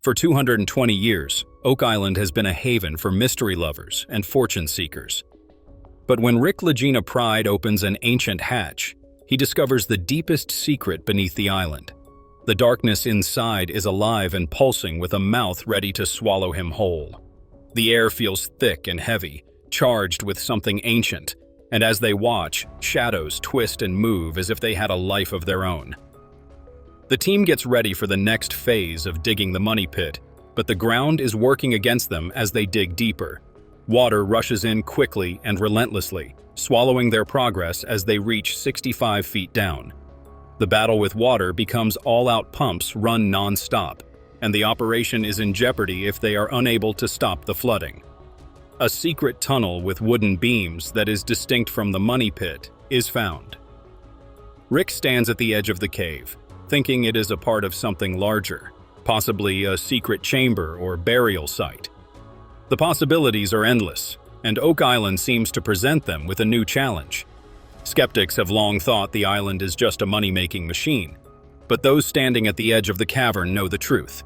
For 220 years, Oak Island has been a haven for mystery lovers and fortune seekers. But when Rick Lagina Pride opens an ancient hatch, he discovers the deepest secret beneath the island. The darkness inside is alive and pulsing with a mouth ready to swallow him whole. The air feels thick and heavy, charged with something ancient, and as they watch, shadows twist and move as if they had a life of their own. The team gets ready for the next phase of digging the money pit, but the ground is working against them as they dig deeper. Water rushes in quickly and relentlessly, swallowing their progress as they reach 65 feet down. The battle with water becomes all-out pumps run non-stop, and the operation is in jeopardy if they are unable to stop the flooding. A secret tunnel with wooden beams that is distinct from the money pit is found. Rick stands at the edge of the cave, thinking it is a part of something larger, possibly a secret chamber or burial site. The possibilities are endless, and Oak Island seems to present them with a new challenge. Skeptics have long thought the island is just a money-making machine, but those standing at the edge of the cavern know the truth.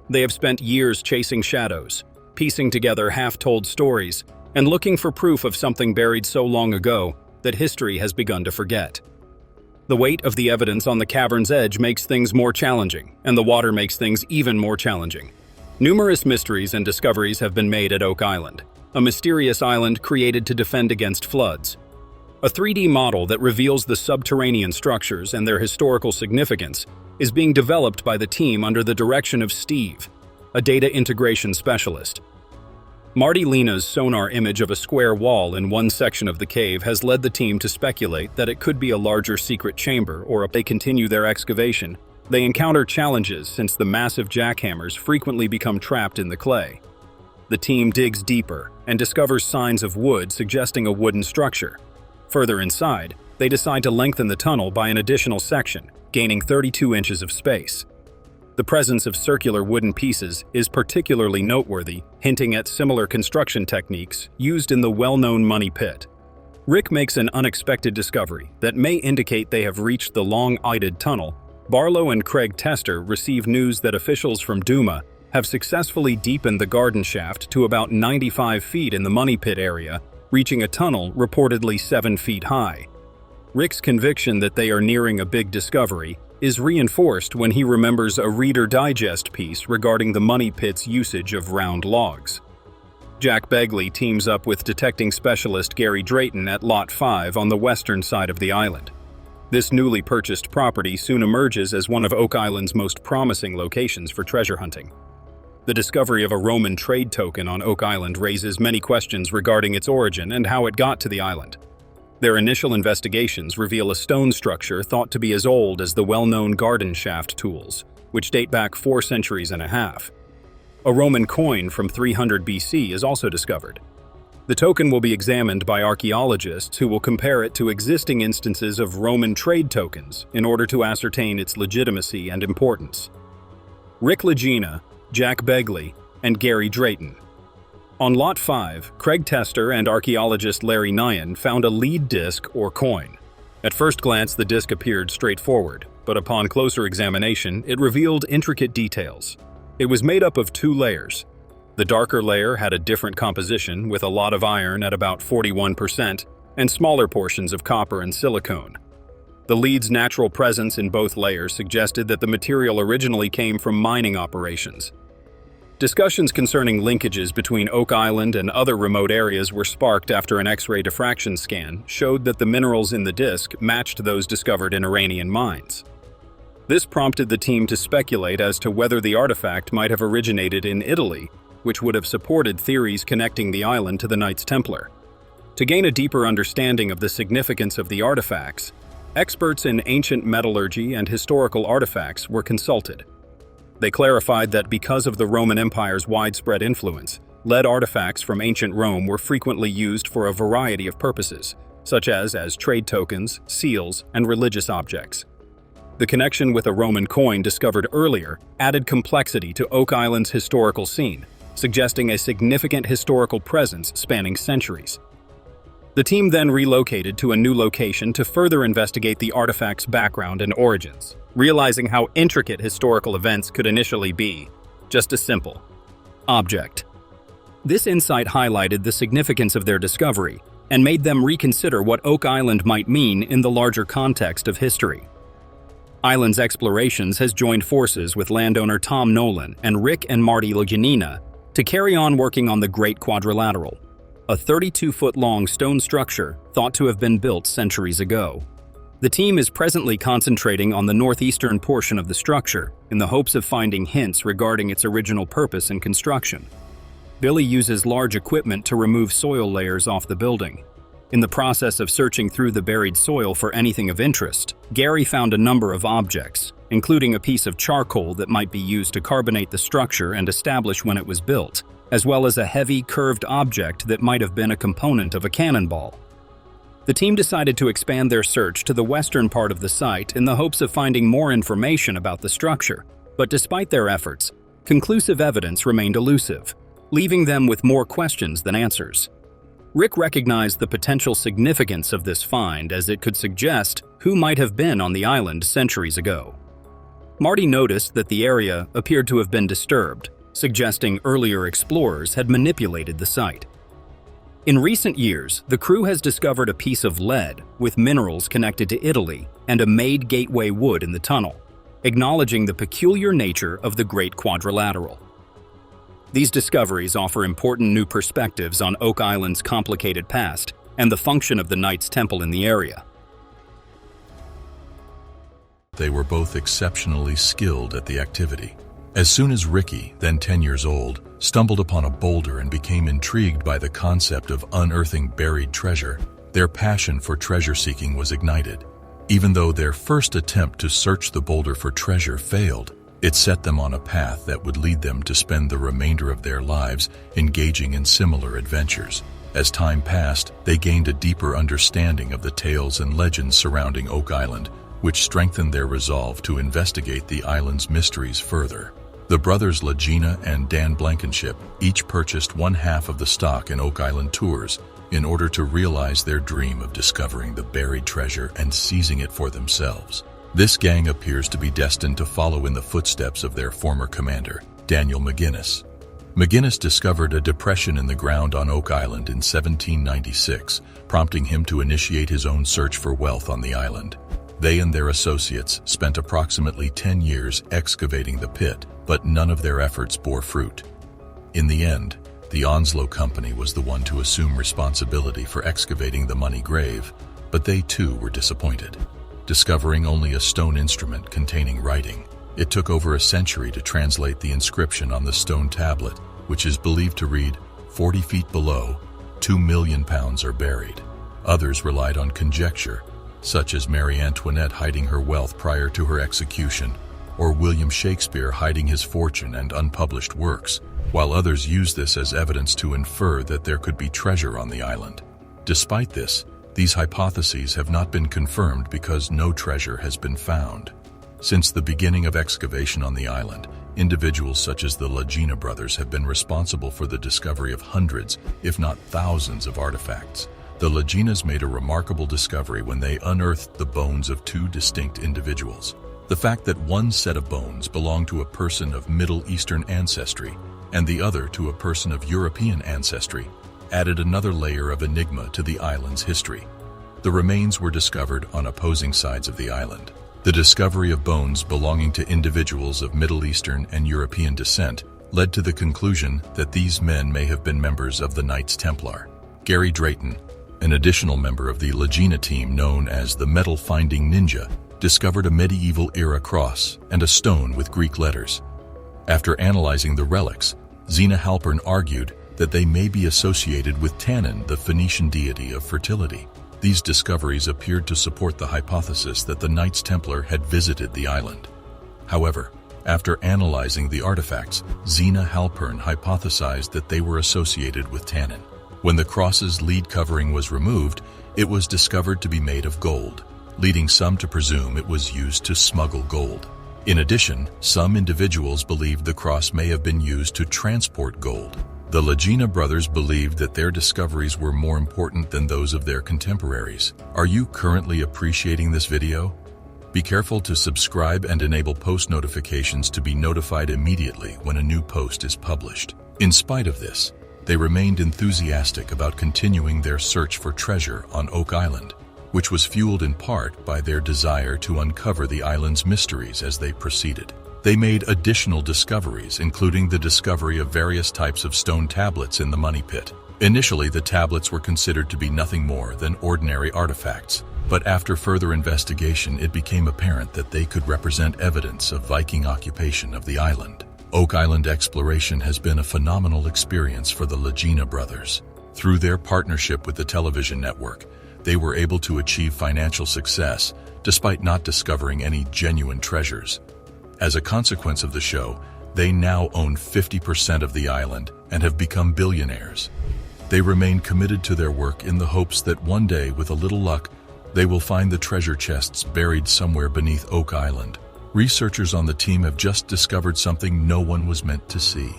They have spent years chasing shadows, piecing together half-told stories, and looking for proof of something buried so long ago that history has begun to forget. The weight of the evidence on the cavern's edge makes things more challenging, and the water makes things even more challenging. Numerous mysteries and discoveries have been made at Oak Island, a mysterious island created to defend against floods. A 3D model that reveals the subterranean structures and their historical significance is being developed by the team under the direction of Steve, a data integration specialist. Marty Lena's sonar image of a square wall in one section of the cave has led the team to speculate that it could be a larger secret chamber, or if they continue their excavation, they encounter challenges since the massive jackhammers frequently become trapped in the clay. The team digs deeper and discovers signs of wood suggesting a wooden structure. Further inside, they decide to lengthen the tunnel by an additional section, gaining 32 inches of space. The presence of circular wooden pieces is particularly noteworthy, hinting at similar construction techniques used in the well-known money pit. Rick makes an unexpected discovery that may indicate they have reached the long-eyed tunnel. Barlow and Craig Tester receive news that officials from Duma have successfully deepened the garden shaft to about 95 feet in the money pit area, reaching a tunnel reportedly 7 feet high. Rick's conviction that they are nearing a big discovery is reinforced when he remembers a Reader Digest piece regarding the money pit's usage of round logs. Jack Begley teams up with detecting specialist Gary Drayton at Lot 5 on the western side of the island. This newly purchased property soon emerges as one of Oak Island's most promising locations for treasure hunting. The discovery of a Roman trade token on Oak Island raises many questions regarding its origin and how it got to the island. Their initial investigations reveal a stone structure thought to be as old as the well-known garden shaft tools, which date back 4 centuries and a half. A Roman coin from 300 BC is also discovered. The token will be examined by archaeologists who will compare it to existing instances of Roman trade tokens in order to ascertain its legitimacy and importance. Rick Lagina, Jack Begley, and Gary Drayton. On Lot 5, Craig Tester and archaeologist Larry Nyan found a lead disc or coin. At first glance, the disc appeared straightforward, but upon closer examination, it revealed intricate details. It was made up of 2 layers. The darker layer had a different composition, with a lot of iron at about 41% and smaller portions of copper and silicone. The lead's natural presence in both layers suggested that the material originally came from mining operations. Discussions concerning linkages between Oak Island and other remote areas were sparked after an X-ray diffraction scan showed that the minerals in the disk matched those discovered in Iranian mines. This prompted the team to speculate as to whether the artifact might have originated in Italy, which would have supported theories connecting the island to the Knights Templar. To gain a deeper understanding of the significance of the artifacts, experts in ancient metallurgy and historical artifacts were consulted. They clarified that because of the Roman Empire's widespread influence, lead artifacts from ancient Rome were frequently used for a variety of purposes, such as trade tokens, seals, and religious objects. The connection with a Roman coin discovered earlier added complexity to Oak Island's historical scene, suggesting a significant historical presence spanning centuries. The team then relocated to a new location to further investigate the artifact's background and origins. Realizing how intricate historical events could initially be, just a simple object. This insight highlighted the significance of their discovery and made them reconsider what Oak Island might mean in the larger context of history. Island's explorations has joined forces with landowner Tom Nolan and Rick and Marty Lagina to carry on working on the Great Quadrilateral, a 32-foot-long stone structure thought to have been built centuries ago. The team is presently concentrating on the northeastern portion of the structure in the hopes of finding hints regarding its original purpose and construction. Billy uses large equipment to remove soil layers off the building. In the process of searching through the buried soil for anything of interest, Gary found a number of objects, including a piece of charcoal that might be used to carbonate the structure and establish when it was built, as well as a heavy, curved object that might have been a component of a cannonball. The team decided to expand their search to the western part of the site in the hopes of finding more information about the structure, but despite their efforts, conclusive evidence remained elusive, leaving them with more questions than answers. Rick recognized the potential significance of this find as it could suggest who might have been on the island centuries ago. Marty noticed that the area appeared to have been disturbed, suggesting earlier explorers had manipulated the site. In recent years, the crew has discovered a piece of lead with minerals connected to Italy and a made gateway wood in the tunnel, acknowledging the peculiar nature of the Great Quadrilateral. These discoveries offer important new perspectives on Oak Island's complicated past and the function of the Knights Temple in the area. They were both exceptionally skilled at the activity. As soon as Ricky, then 10 years old, stumbled upon a boulder and became intrigued by the concept of unearthing buried treasure, their passion for treasure-seeking was ignited. Even though their first attempt to search the boulder for treasure failed, it set them on a path that would lead them to spend the remainder of their lives engaging in similar adventures. As time passed, they gained a deeper understanding of the tales and legends surrounding Oak Island, which strengthened their resolve to investigate the island's mysteries further. The brothers Lagina and Dan Blankenship each purchased one half of the stock in Oak Island Tours in order to realize their dream of discovering the buried treasure and seizing it for themselves. This gang appears to be destined to follow in the footsteps of their former commander, Daniel McGinnis. McGinnis discovered a depression in the ground on Oak Island in 1796, prompting him to initiate his own search for wealth on the island. They and their associates spent approximately 10 years excavating the pit, but none of their efforts bore fruit. In the end, the Onslow Company was the one to assume responsibility for excavating the money grave, but they too were disappointed. Discovering only a stone instrument containing writing, it took over a century to translate the inscription on the stone tablet, which is believed to read, 40 feet below, 2 million pounds are buried. Others relied on conjecture, such as Marie Antoinette hiding her wealth prior to her execution, or William Shakespeare hiding his fortune and unpublished works, while others used this as evidence to infer that there could be treasure on the island. Despite this, these hypotheses have not been confirmed because no treasure has been found. Since the beginning of excavation on the island, individuals such as the Lagina brothers have been responsible for the discovery of hundreds, if not thousands, of artifacts. The Laginas made a remarkable discovery when they unearthed the bones of two distinct individuals. The fact that one set of bones belonged to a person of Middle Eastern ancestry and the other to a person of European ancestry added another layer of enigma to the island's history. The remains were discovered on opposing sides of the island. The discovery of bones belonging to individuals of Middle Eastern and European descent led to the conclusion that these men may have been members of the Knights Templar. Gary Drayton, an additional member of the Lagena team known as the Metal-Finding Ninja, discovered a medieval-era cross and a stone with Greek letters. After analyzing the relics, Zena Halpern argued that they may be associated with Tannin, the Phoenician deity of fertility. These discoveries appeared to support the hypothesis that the Knights Templar had visited the island. However, after analyzing the artifacts, Zena Halpern hypothesized that they were associated with Tannin. When the cross's lead covering was removed, it was discovered to be made of gold, leading some to presume it was used to smuggle gold. In addition, some individuals believed the cross may have been used to transport gold. The Lagina brothers believed that their discoveries were more important than those of their contemporaries. Are you currently appreciating this video? Be careful to subscribe and enable post notifications to be notified immediately when a new post is published. In spite of this, they remained enthusiastic about continuing their search for treasure on Oak Island, which was fueled in part by their desire to uncover the island's mysteries as they proceeded. They made additional discoveries, including the discovery of various types of stone tablets in the money pit. Initially, the tablets were considered to be nothing more than ordinary artifacts, but after further investigation, it became apparent that they could represent evidence of Viking occupation of the island. Oak Island exploration has been a phenomenal experience for the Lagena brothers. Through their partnership with the television network, they were able to achieve financial success despite not discovering any genuine treasures. As a consequence of the show, they now own 50% of the island and have become billionaires. They remain committed to their work in the hopes that one day, with a little luck, they will find the treasure chests buried somewhere beneath Oak Island. Researchers on the team have just discovered something no one was meant to see.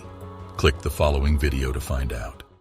Click the following video to find out.